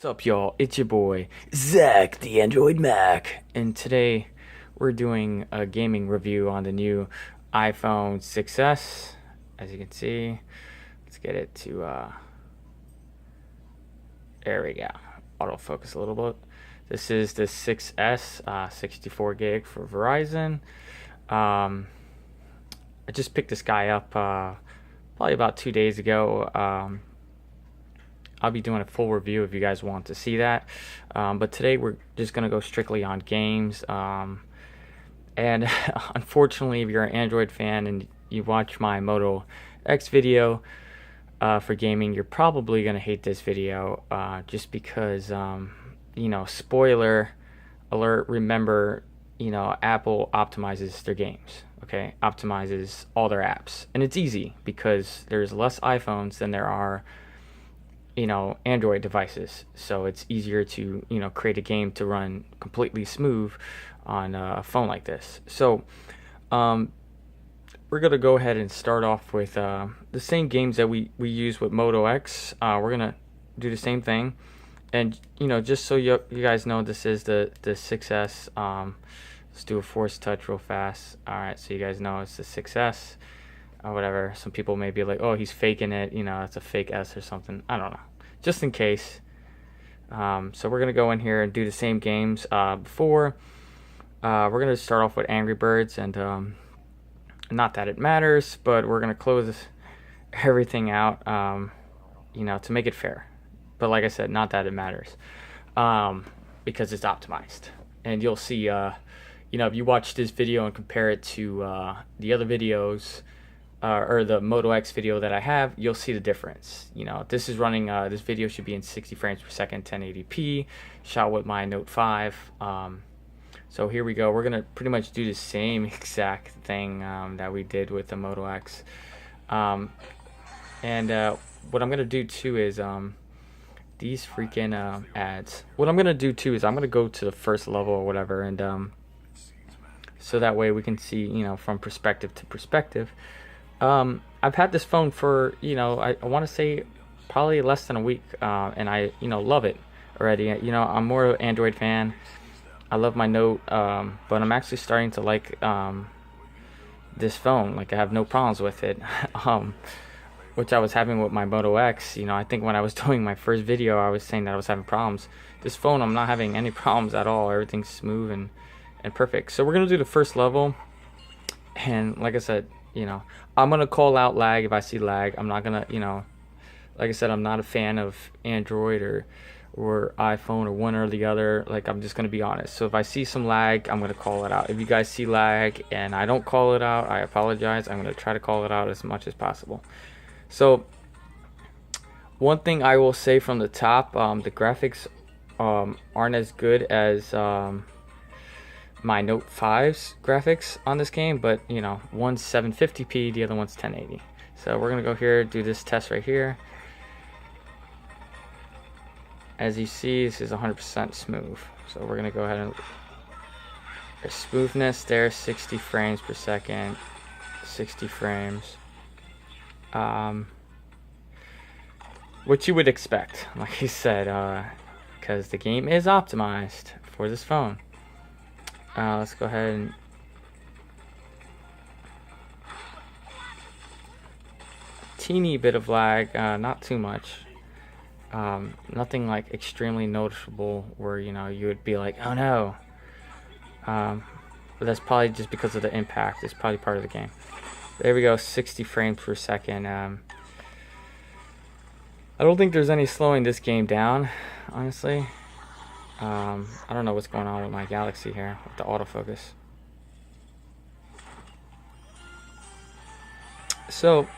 What's up, y'all? It's your boy, Zach, the Android Mac. And today we're doing a gaming review on the new iPhone 6S. As you can see, let's get it to, there we go. Autofocus a little bit. This is the 6S, 64 gig for Verizon. I just picked this guy up probably about 2 days ago. I'll be doing a full review if you guys want to see that. But today we're just going to go strictly on games. And unfortunately, if you're an Android fan and you watch my Moto X video for gaming, you're probably going to hate this video just because, spoiler alert, remember, Apple optimizes their games. Okay, optimizes all their apps. And it's easy because there's less iPhones than there are Android devices, so it's easier to create a game to run completely smooth on a phone like this. So we're gonna go ahead and start off with the same games that we use with Moto X. We're gonna do the same thing, and just so you guys know, this is the 6S. Let's do a force touch real fast. All right, so you guys know it's the 6S. Or whatever. Some people may be like, oh, he's faking it, it's a fake S or something. I don't know, just in case. So we're gonna go in here and do the same games. Before we're gonna start off with Angry Birds, and not that it matters, but we're gonna close everything out to make it fair. But like I said, not that it matters, because it's optimized. And you'll see, if you watch this video and compare it to the other videos, or the Moto X video that I have, you'll see the difference. This is running, this video should be in 60 frames per second, 1080p, shot with my Note 5. So here we go. We're going to pretty much do the same exact thing that we did with the Moto X. And what I'm going to do too is, these freaking ads. What I'm going to do too is I'm going to go to the first level or whatever, and so that way we can see, from perspective to perspective. I've had this phone for, I want to say probably less than a week, and I, love it already. I'm more of an Android fan. I love my Note, but I'm actually starting to like this phone. Like, I have no problems with it, which I was having with my Moto X. I think when I was doing my first video, I was saying that I was having problems. This phone, I'm not having any problems at all. Everything's smooth and perfect. So we're going to do the first level, and like I said, I'm going to call out lag if I see lag. I'm not going to, like I said, I'm not a fan of Android or iPhone or one or the other. Like, I'm just going to be honest. So if I see some lag, I'm going to call it out. If you guys see lag and I don't call it out, I apologize. I'm going to try to call it out as much as possible. So one thing I will say from the top, the graphics aren't as good as my Note 5's graphics on this game, but one's 750p, the other one's 1080. So we're gonna go here, do this test right here. As you see, this is 100% smooth. So we're gonna go ahead and there's smoothness there, 60 frames per second, 60 frames. What you would expect, like he said, because the game is optimized for this phone. Let's go ahead and teeny bit of lag, not too much, nothing like extremely noticeable where you would be like, oh no, but that's probably just because of the impact. It's probably part of the game. There we go, 60 frames per second. I don't think there's any slowing this game down, honestly. I don't know what's going on with my Galaxy here with the autofocus. So,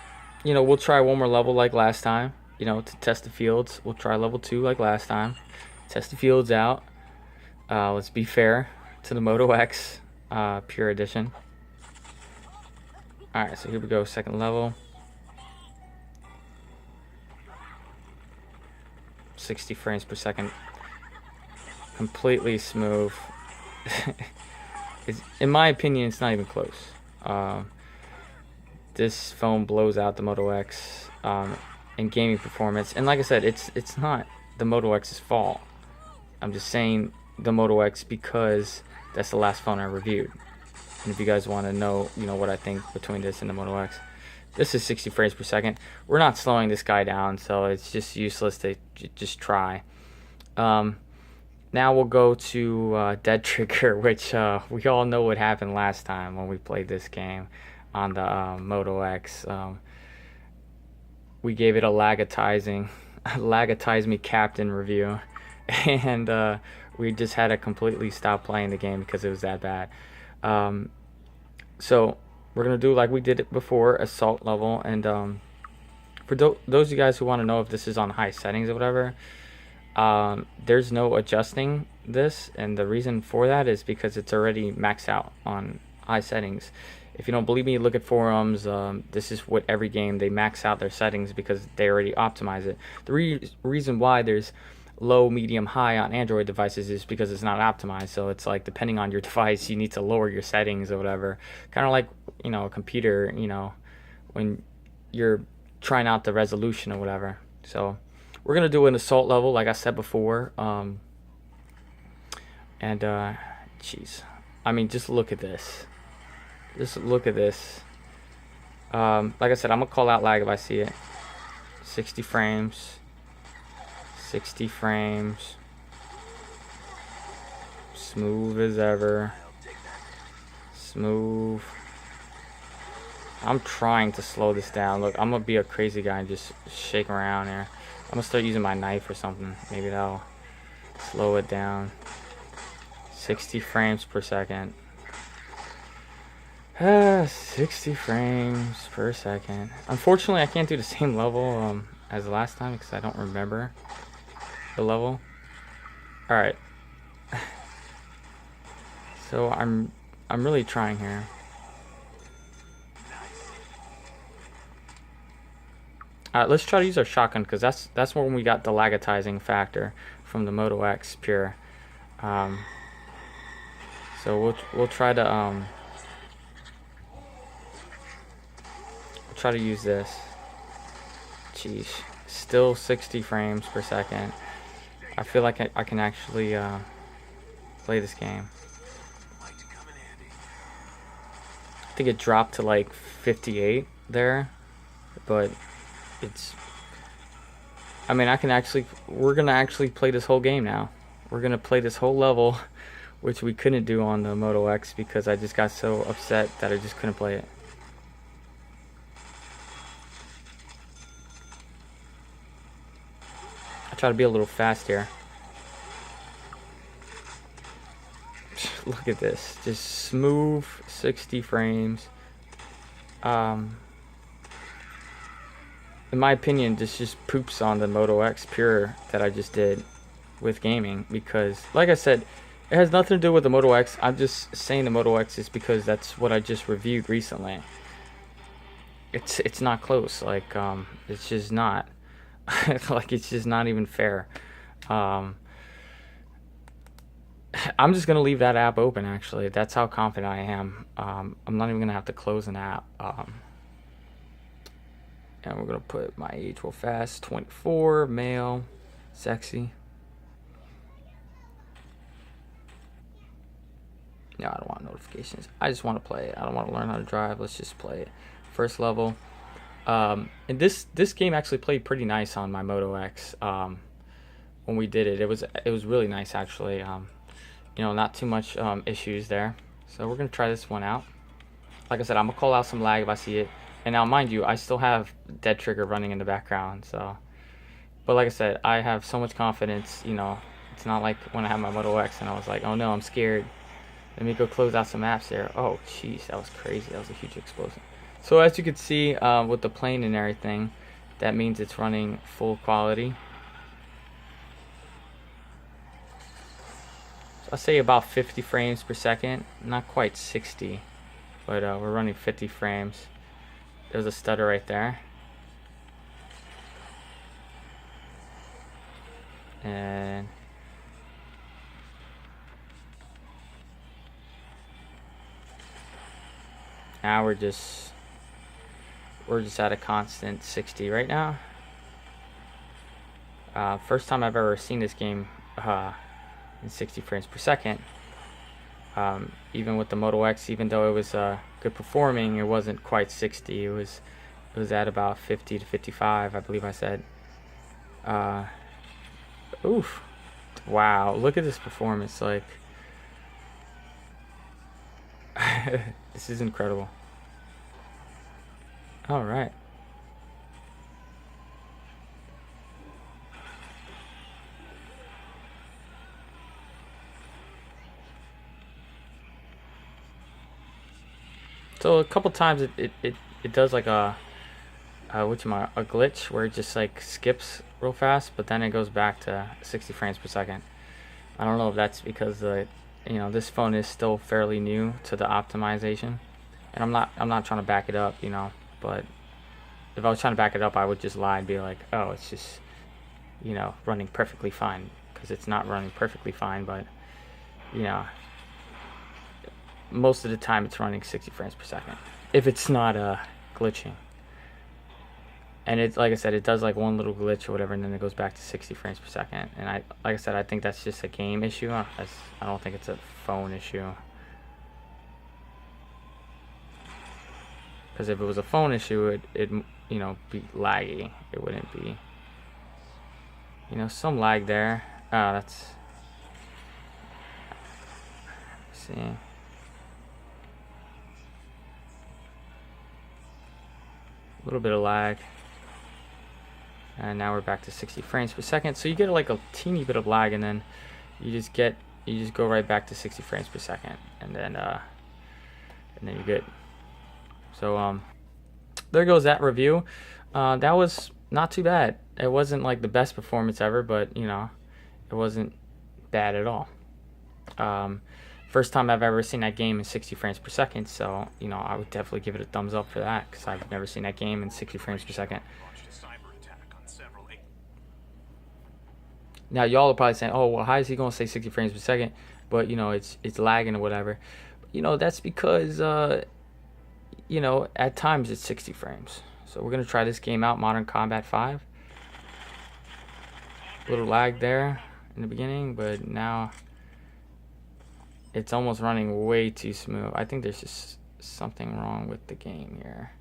we'll try one more level like last time, to test the fields. We'll try level 2 like last time. Test the fields out. Let's be fair to the Moto X Pure Edition. Alright, so here we go, second level. 60 frames per second. Completely smooth. In my opinion, it's not even close. This phone blows out the Moto X in gaming performance, and like I said, it's not the Moto X's fault. I'm just saying the Moto X because that's the last phone I reviewed. And if you guys want to know, what I think between this and the Moto X, this is 60 frames per second. We're not slowing this guy down, so it's just useless to just try. Now we'll go to Dead Trigger, which we all know what happened last time when we played this game on the Moto X. We gave it a lagatize me captain review, and we just had to completely stop playing the game because it was that bad. So we're gonna do like we did it before, assault level, and for those of you guys who want to know if this is on high settings or whatever, there's no adjusting this, and the reason for that is because it's already maxed out on high settings. If you don't believe me, look at forums. This is what every game, they max out their settings because they already optimize it. The reason why there's low, medium, high on Android devices is because it's not optimized. So it's like depending on your device, you need to lower your settings or whatever. Kind of like a computer, when you're trying out the resolution or whatever. So we're gonna do an assault level, like I said before. Jeez, I mean, just look at this. Just look at this. Like I said, I'm gonna call out lag if I see it. 60 frames. 60 frames. Smooth as ever. Smooth. I'm trying to slow this down. Look, I'm gonna be a crazy guy and just shake around here. I'm gonna start using my knife or something. Maybe that'll slow it down. 60 frames per second. 60 frames per second. Unfortunately, I can't do the same level as the last time because I don't remember the level. All right. So I'm really trying here. All right, let's try to use our shotgun because that's when we got the lagatizing factor from the Moto X Pure. So we'll try to try to use this. Jeez, still 60 frames per second. I feel like I can actually play this game. I think it dropped to like 58 there, but we're gonna actually play this whole game now. We're gonna play this whole level, which we couldn't do on the Moto X because I just got so upset that I just couldn't play it. I try to be a little fast here. Look at this, just smooth 60 frames. In my opinion, this just poops on the Moto X Pure that I just did with gaming because, like I said, it has nothing to do with the Moto X. I'm just saying the Moto X is because that's what I just reviewed recently. It's not close. Like it's just not. Like it's just not even fair. I'm just gonna leave that app open. Actually, that's how confident I am. I'm not even gonna have to close an app. And we're gonna put my age real fast. 24, male, sexy. No, I don't want notifications. I just want to play it. I don't want to learn how to drive. Let's just play it. First level. And this game actually played pretty nice on my Moto X. When we did it, it was really nice actually. Not too much issues there. So we're gonna try this one out. Like I said, I'm gonna call out some lag if I see it. And now, mind you, I still have Dead Trigger running in the background. So, but like I said, I have so much confidence. It's not like when I had my Moto X and I was like, oh no, I'm scared. Let me go close out some apps there. Oh, jeez, that was crazy. That was a huge explosion. So as you can see, with the plane and everything, that means it's running full quality. So I'll say about 50 frames per second. Not quite 60, but we're running 50 frames. There's a stutter right there. And now we're just at a constant 60 right now. First time I've ever seen this game in 60 frames per second. Even with the Moto X, even though it was good performing, it wasn't quite 60. It was at about 50 to 55, I believe I said. Oof. Wow, look at this performance. Like, this is incredible. All right. So a couple times it does like a glitch where it just like skips real fast, but then it goes back to 60 frames per second. I don't know if that's because this phone is still fairly new to the optimization, and I'm not trying to back it up, but if I was trying to back it up, I would just lie and be like, oh, it's just running perfectly fine, because it's not running perfectly fine, but most of the time it's running 60 frames per second if it's not glitching. And it's like I said, it does like one little glitch or whatever, and then it goes back to 60 frames per second. And like I said, I think that's just a game issue. I don't think it's a phone issue. Because if it was a phone issue, it'd be laggy. It wouldn't be some lag there. Let's see. A little bit of lag, and now we're back to 60 frames per second. So you get like a teeny bit of lag, and then you just go right back to 60 frames per second, and then you're good. So there goes that review. That was not too bad. It wasn't like the best performance ever, but it wasn't bad at all. First time I've ever seen that game in 60 frames per second, so I would definitely give it a thumbs up for that, because I've never seen that game in 60 frames per second. Now y'all are probably saying, oh well, how is he gonna say 60 frames per second, but it's lagging or whatever. That's because at times it's 60 frames. So we're gonna try this game out, Modern Combat 5. A little lag there in the beginning, but now it's almost running way too smooth. I think there's just something wrong with the game here.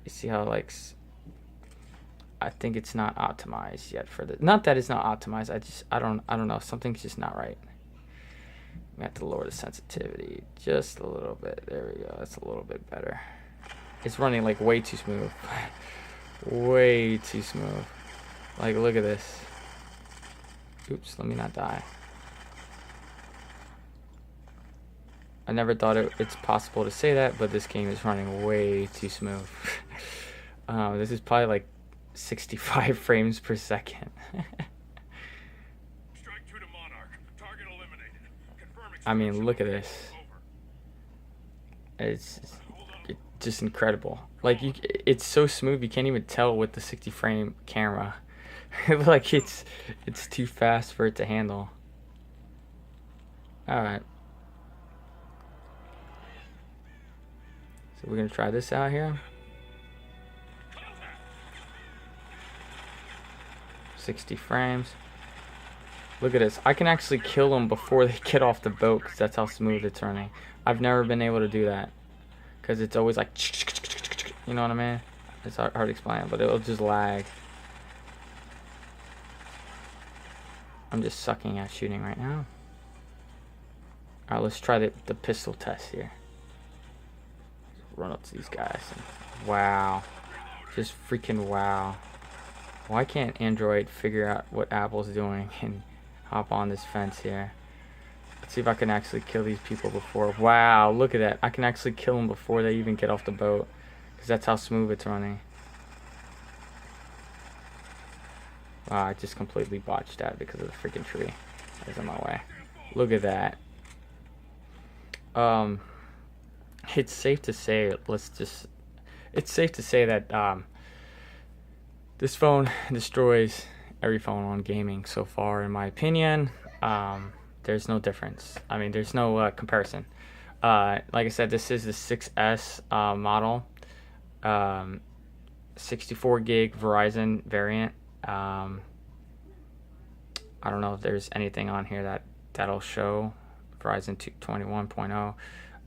You see how I think it's not optimized yet for the. Not that it's not optimized. I don't know. Something's just not right. We have to lower the sensitivity just a little bit. There we go. That's a little bit better. It's running like way too smooth. Way too smooth. Like, look at this. Oops, let me not die. I never thought it's possible to say that, but this game is running way too smooth. This is probably like 65 frames per second. I mean, look at this. It's just incredible. Like, it's so smooth you can't even tell with the 60 frame camera. Like, it's too fast for it to handle. All right. So we're gonna try this out here. 60 frames. Look at this. I can actually kill them before they get off the boat, because that's how smooth it's running. I've never been able to do that, because it's always like, you know what I mean? It's hard to explain, but it'll just lag. I'm just sucking at shooting right now. Alright, let's try the pistol test here. Run up to these guys. And wow. Just freaking wow. Why can't Android figure out what Apple's doing and hop on this fence here? Let's see if I can actually kill these people before. Wow, look at that. I can actually kill them before they even get off the boat, because that's how smooth it's running. Wow, I just completely botched that because of the freaking tree that was in my way. Look at that. It's safe to say, it's safe to say that this phone destroys every phone on gaming so far, in my opinion. There's no difference. I mean, there's no comparison. Like I said, this is the 6S model, 64 gig Verizon variant. I don't know if there's anything on here that'll show Verizon 21.0.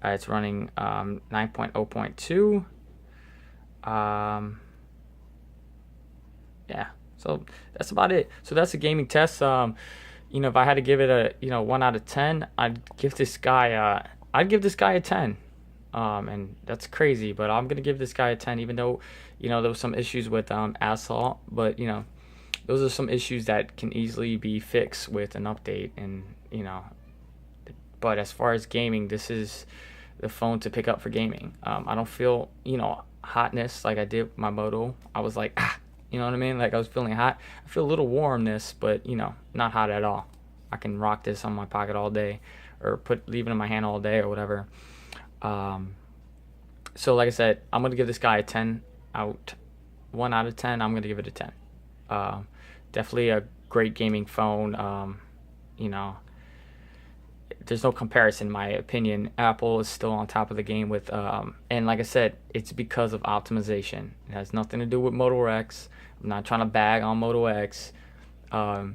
It's running 9.0.2. Yeah, so that's about it. So that's a gaming test. If I had to give it a 1 out of 10, I'd give this guy a 10. And that's crazy, but I'm gonna give this guy a 10, even though there was some issues with Assault, but those are some issues that can easily be fixed with an update, and but as far as gaming, this is the phone to pick up for gaming. I don't feel hotness like I did with my Moto. I was like, you know what I mean? Like I was feeling hot. I feel a little warmness, but not hot at all. I can rock this on my pocket all day, or leave it in my hand all day or whatever. So like I said, I'm gonna give this guy a 1 out of 10. I'm gonna give it a 10. Definitely a great gaming phone. There's no comparison in my opinion. Apple is still on top of the game with and like I said, it's because of optimization. It has nothing to do with Moto X. I'm not trying to bag on Moto X. I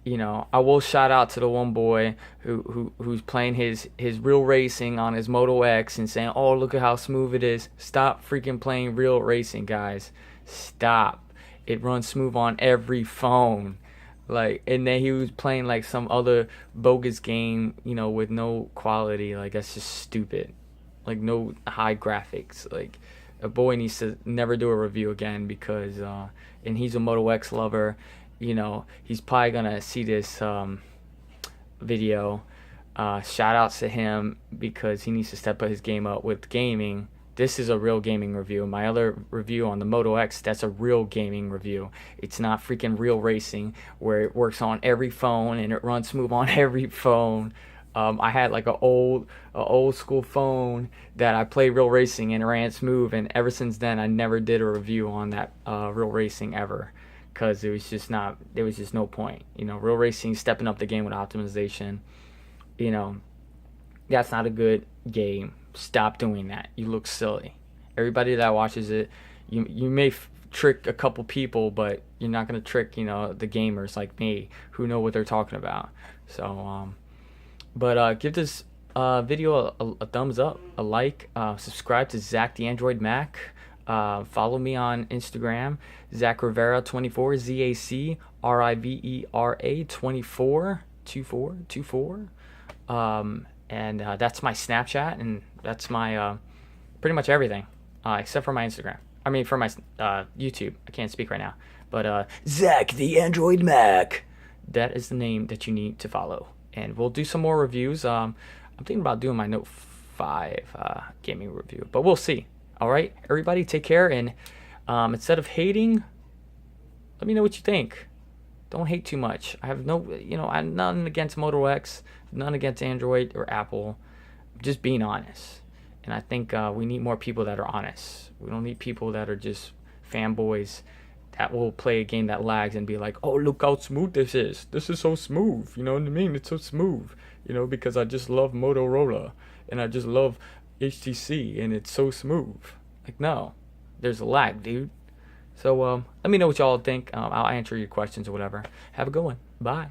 will shout out to the one boy who's playing his real racing on his Moto X and saying, "Oh, look at how smooth it is." Stop freaking playing real racing, guys. Stop. It runs smooth on every phone. And then he was playing like some other bogus game, with no quality. Like that's just stupid. Like no high graphics. Like a boy needs to never do a review again because and he's a Moto X lover. He's probably gonna see this video. Shout outs to him because he needs to step his game up with gaming. This is a real gaming review. My other review on the Moto X, that's a real gaming review. It's not freaking real racing where it works on every phone and it runs smooth on every phone. I had like an old school phone that I played real racing and it ran smooth, and ever since then I never did a review on that real racing ever. Because there was just no point. Real racing, stepping up the game with optimization. That's not a good game. Stop doing that. You look silly. Everybody that watches it, you may trick a couple people, but you're not gonna trick the gamers like me who know what they're talking about. So give this video a thumbs up, a like, subscribe to Zach the Android Mac. Follow me on Instagram, Zach Rivera 24, ZACRIVERA 24. And that's my Snapchat, and that's my pretty much everything, except for my Instagram. I mean, for my YouTube. I can't speak right now, but Zach the Android Mac. That is the name that you need to follow, and we'll do some more reviews. I'm thinking about doing my Note 5 gaming review, but we'll see. All right, everybody, take care, and instead of hating, let me know what you think. Don't hate too much. I have I'm nothing against Moto X, none against Android or Apple. I'm just being honest. And I think we need more people that are honest. We don't need people that are just fanboys that will play a game that lags and be like, "Oh, look how smooth this is. This is so smooth." You know what I mean? It's so smooth. Because I just love Motorola and I just love HTC and it's so smooth. Like, no, there's a lag, dude. So let me know what y'all think. I'll answer your questions or whatever. Have a good one. Bye.